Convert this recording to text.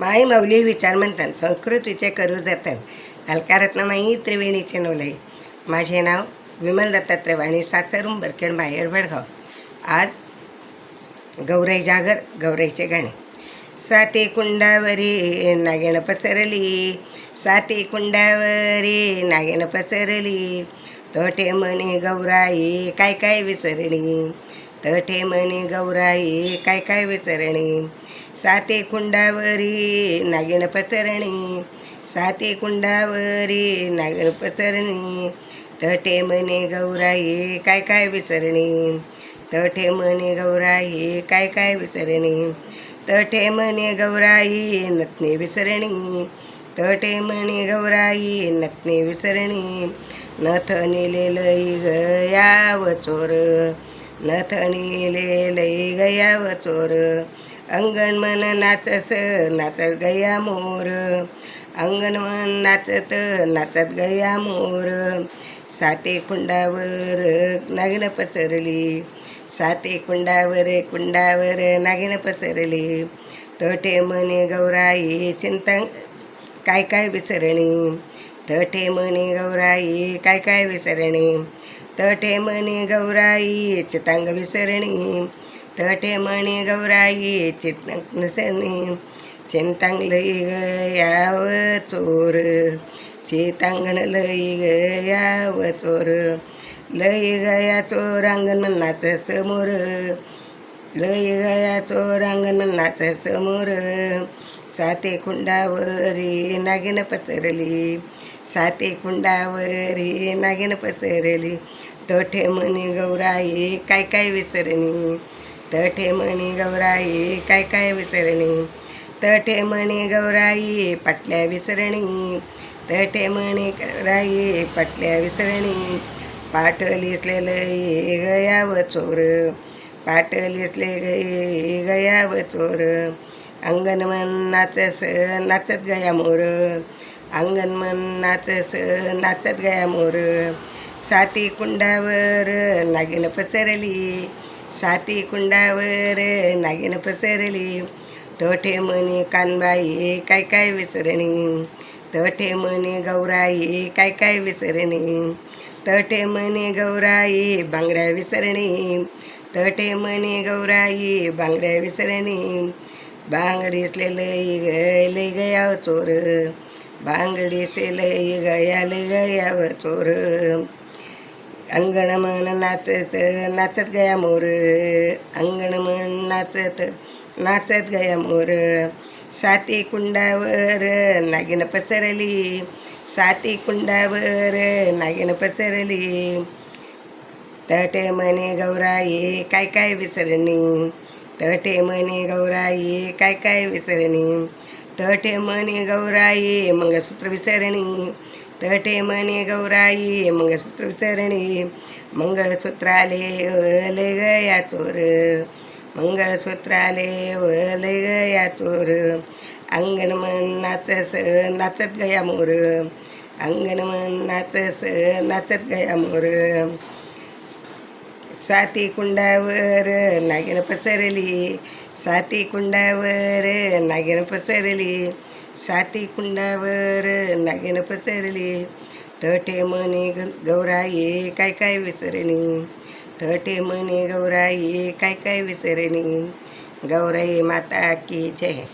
माई मौली विचार म्हणतात संस्कृतीचे करू जतन अलकारत्नमाई त्रिवेणीचे नवलई. माझे नाव विमल दत्तात्रय वाणी, सासर उंबरखेड, माहेर भडगाव. आज गौराई जागर, गौराईचे गाणे. साती कुंडावरी नागिन पसरली, साती कुंडावरी नागिन पसरली, तोटे मनी गौराई काय काय विसरणी, तोटे मनी गौराई काय काय विसरणी. साती कुंडावरी नागिन पसरणी, साती कुंडावरी नागिन पसरणी, तटे मनी गौराई काय काय विसरणी, तटे मनी गौराई काय काय विसरणी. तटे मनी गौराई नथनी विसरणी, तटे मनी गौराई नथनी विसरणी. नथ निलेलई गयाव चोर, नथ निलेलई गयाव चोर, अंगण मन नाचस नाचत गया मोर, अंगण मन नाचत नाचत गया मोर. साते कुंडावर नागिन पसरली, साते कुंडावर नागिन पसरली, तटे मनी गौराई चिंता काय काय विसरणी, तटे मनी गौराई काय काय विसरणी. तटे मनी गौराई चितांग विसरणी, तटे मणी गौराई चितांग विसरणी. चिंतांग लई गयाव चोर, चितांगण लई गयाव चोर, लई गया चोर अंगण मनाच समोर, लई गया चोर अंगण मनाच समोर. साते कुंडावरी नागिन पसरली, साते कुंडावरी नागिन पसरली, तटे मनी गौराई काय काय विसरणी, तटे मणी गौराई काय काय विसरणी. तटे मणी गौराई पटल्या विसरणी, तटे मणी गौराई पटल्या विसरणी. पाटलीसले गयाव चोर, पाटलीसले गयाव चोर, अंगण मन नाचस नाचत गया मोर, अंगण मन नाचस नाचत गया मोर. साती कुंडावर नागिन पसरली, साती कुंडावर नागिन पसरली, तटे मनी कानबाई काय काय विसरणी, तटे मनी गौराई काय काय विसरणी. तटे मनी गौराई बांगड्या विसरणी, तटे मनी गौराई बांगड्या विसरणी. बांगडीसले लई गयाव चोर, बांगडीसे लई गयाव चोर, अंगण मन नाचत नाचत गया मोर, अंगण मन नाचत नाचत गया मोर. साती कुंडावर नागिन पसरली, साती कुंडावर नागिन पसरली, तटे मनी गौराई काय काय विसरणी, तटे मनी गौराई काय काय विसरणी. तटे मनी गौराई मंगळसूत्र विसरणी, तटे मनी गौराई मंगळसूत्र विसरणी. मंगळसूत्राले लय गया चोर, मंगळसूत्राले लय गया चोर, अंगण मन नाचस नाचत गया मोर, अंगण मन नाचस नाचत गया मोर. साती कुंडावर नागिन पसरली, साती कुंडावर नागिन पसरली, साती कुंडावर नागिन पसरली, तटे मनी गौराई काय काय विसरणी, तटे मनी गौराई काय काय विसरणी. गौराई माता की जय.